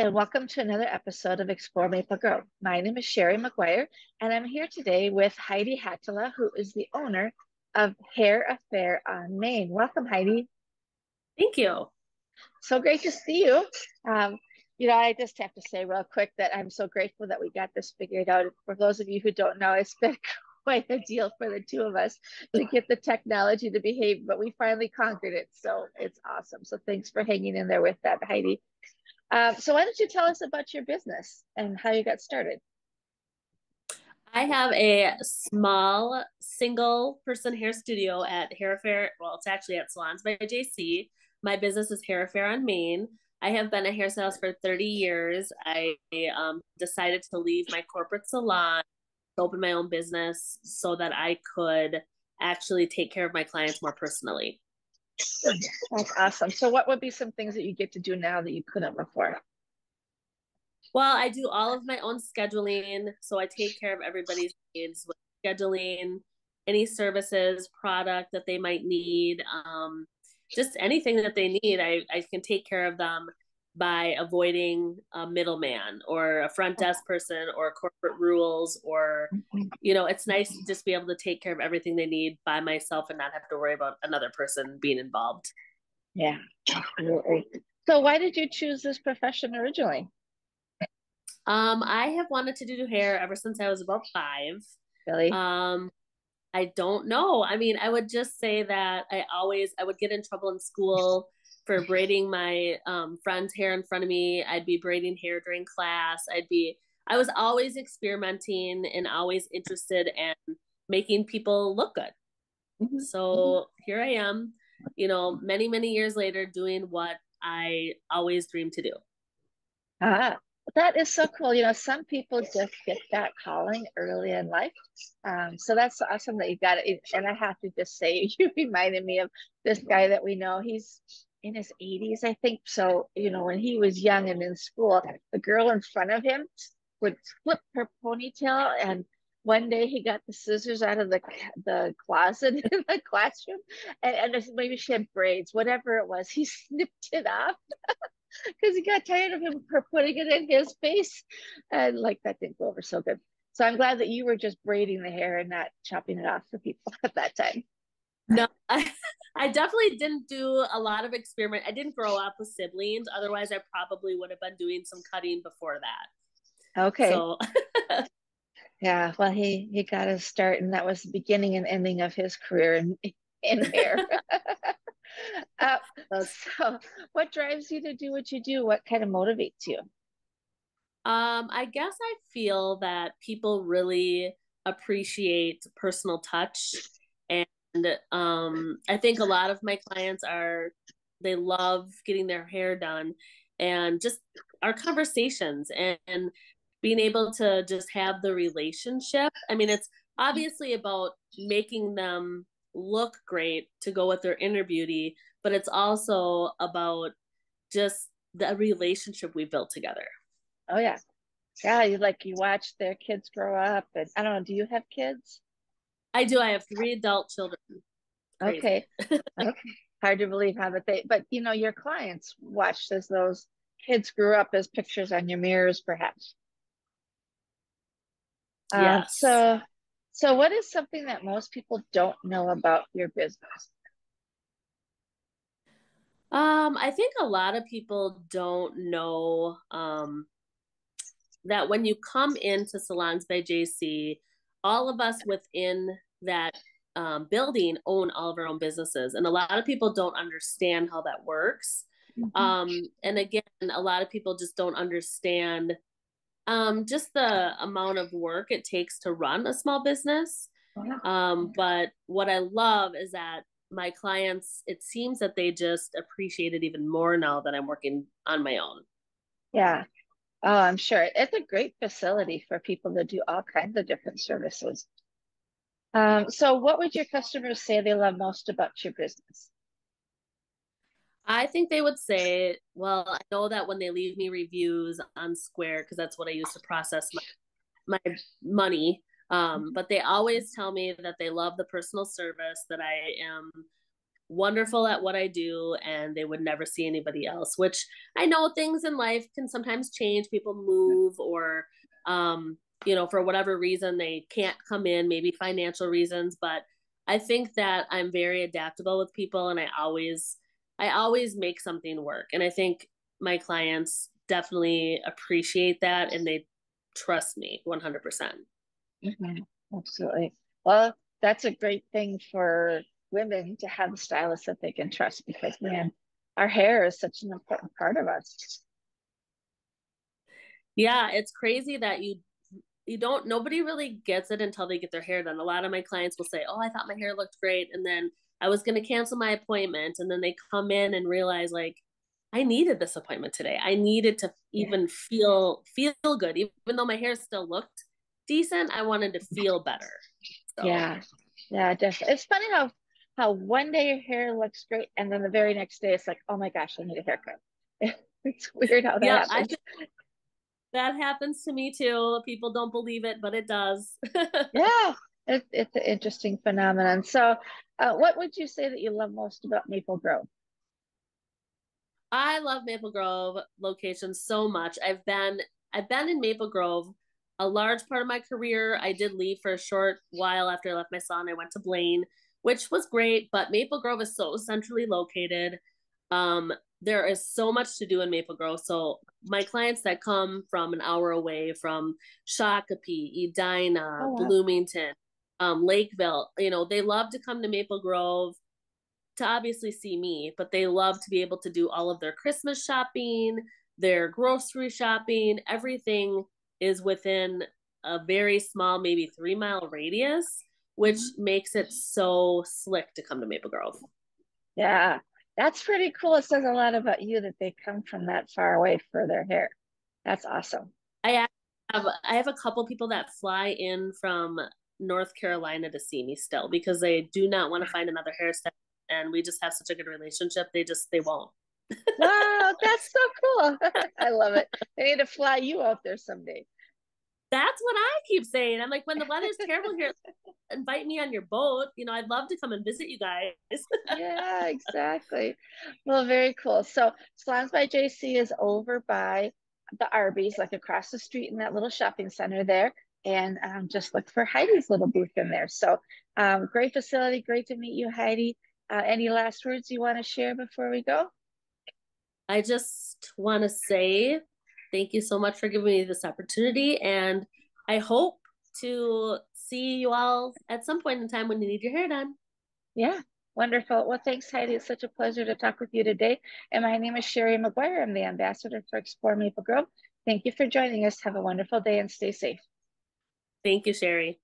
and welcome to another episode of Explore Maple Grove. My name is Shari McGuire, and I'm here today with Heidi Hautala, who is the owner of Hair Affair on Main. Welcome, Heidi. Thank you. So great to see you. Um, I just have to say real quick that I'm so grateful that we got this figured out. For those of you who don't know, it's been quite a deal for the two of us to get the technology to behave, but we finally conquered it. So it's awesome. So thanks for hanging in there with that, Heidi. So why don't you tell us about your business and how you got started? I have a small single person hair studio at Hair Affair. Well, it's actually at Salons by JC. My business is Hair Affair on Main. I have been a hairstylist for 30 years. I decided to leave my corporate salon to open my own business so that I could actually take care of my clients more personally. That's awesome. So what would be some things that you get to do now that you couldn't before? Well, I do all of my own scheduling, so I take care of everybody's needs with scheduling, any services, product that they might need, just anything that they need. I can take care of them by avoiding a middleman or a front desk person or corporate rules or it's nice to just be able to take care of everything they need by myself and not have to worry about another person being involved. Yeah, absolutely. So why did you choose this profession originally? I have wanted to do hair ever since I was about 5. Really? I don't know. I mean, I would just say that I would get in trouble in school for braiding my friend's hair in front of me. I'd be braiding hair during class. I was always experimenting and always interested in making people look good. Mhm. So here I am, many, many years later doing what I always dreamed to do. Ah, that is so cool. Some people just get that calling early in life. So that's awesome that you got it. And I have to just say, you reminded me of this guy that we know. He's in his 80s, I think. So, when he was young and in school, the girl in front of him would flip her ponytail. And one day he got the scissors out of the closet in the classroom. And maybe she had braids, whatever it was. He snipped it off because he got tired of him for putting it in his face. And like that didn't go over so good. So I'm glad that you were just braiding the hair and not chopping it off for people at that time. No, I definitely didn't do a lot of experiment. I didn't grow up with siblings. Otherwise, I probably would have been doing some cutting before that. Okay. So, Yeah, well, he got his start, and that was the beginning and ending of his career in hair. uh, so, what drives you to do what you do? What kind of motivates you? I guess I feel that people really appreciate personal touch. And I think a lot of my clients they love getting their hair done and just our conversations and being able to just have the relationship. I mean, it's obviously about making them look great to go with their inner beauty, but it's also about just the relationship we built together. Oh yeah, yeah. You watch their kids grow up, and I don't know. Do you have kids? I do. I have 3 adult children. Okay, Crazy. okay. Hard to believe how that but your clients watched as those kids grew up as pictures on your mirrors, perhaps. Um, Yes. so, so what is something that most people don't know about your business? I think a lot of people don't know that when you come into Salons by JC, all of us within that building own all of our own businesses. And a lot of people don't understand how that works. Mhm. And again, a lot of people just don't understand just the amount of work it takes to run a small business. Wow. But what I love is that my clients, it seems that they just appreciate it even more now that I'm working on my own. Yeah. Oh, I'm sure. It's a great facility for people to do all kinds of different services. So what would your customers say they love most about your business? I think they would say, well, I know that when they leave me reviews on Square, because that's what I use to process my money. But they always tell me that they love the personal service, that I am wonderful at what I do and they would never see anybody else, which I know things in life can sometimes change. People move or, for whatever reason, they can't come in, maybe financial reasons. But I think that I'm very adaptable with people and I always make something work. And I think my clients definitely appreciate that and they trust me 100%. Mhm. Absolutely. Well, that's a great thing for women to have a stylist that they can trust because, man, our hair is such an important part of us. Yeah, it's crazy that you don't nobody really gets it until they get their hair done. A lot of my clients will say, "Oh, I thought my hair looked great," and then I was going to cancel my appointment, and then they come in and realize like I needed this appointment today. I needed to Yeah. even feel good, even though my hair still looked decent. I wanted to feel better. So Yeah. Yeah, definitely. It's funny how one day your hair looks great and then the very next day it's like, oh my gosh, I need a haircut. It's weird how that yeah, I happens. think that happens to me too. People don't believe it, but it does. Yeah, it's an interesting phenomenon. So, what would you say that you love most about Maple Grove? I love Maple Grove location so much. I've been in Maple Grove a large part of my career. I did leave for a short while after I left my son. I went to Blaine, which was great, but Maple Grove is so centrally located. There is so much to do in Maple Grove. So my clients that come from an hour away from Shakopee, Oh Edina, wow. Bloomington, Lakeville, they love to come to Maple Grove to obviously see me, but they love to be able to do all of their Christmas shopping, their grocery shopping. Everything is within a very small, maybe 3 mile radius, which Mhm. makes it so slick to come to Maple Grove. Yeah, that's pretty cool. It says a lot about you that they come from that far away for their hair. That's awesome. I I have a couple people that fly in from North Carolina to see me still because they do not want to find another hairstyle and we just have such a good relationship. They won't. Wow, that's so cool. I love it. They need to fly you out there someday. That's what I keep saying. I'm like, when the weather's terrible here, invite me on your boat. I'd love to come and visit you guys. Yeah, exactly. Well, very cool. So Salons by JC is over by the Arby's, like across the street in that little shopping center there. And just look for Heidi's little booth in there. So great facility. Great to meet you, Heidi. Any last words you want to share before we go? I just want to say thank you so much for giving me this opportunity. And I hope to see you all at some point in time when you need your hair done. Yeah, wonderful. Well, thanks, Heidi. It's such a pleasure to talk with you today. And my name is Shari McGuire. I'm the ambassador for Explore Maple Grove. Thank you for joining us. Have a wonderful day and stay safe. Thank you, Shari.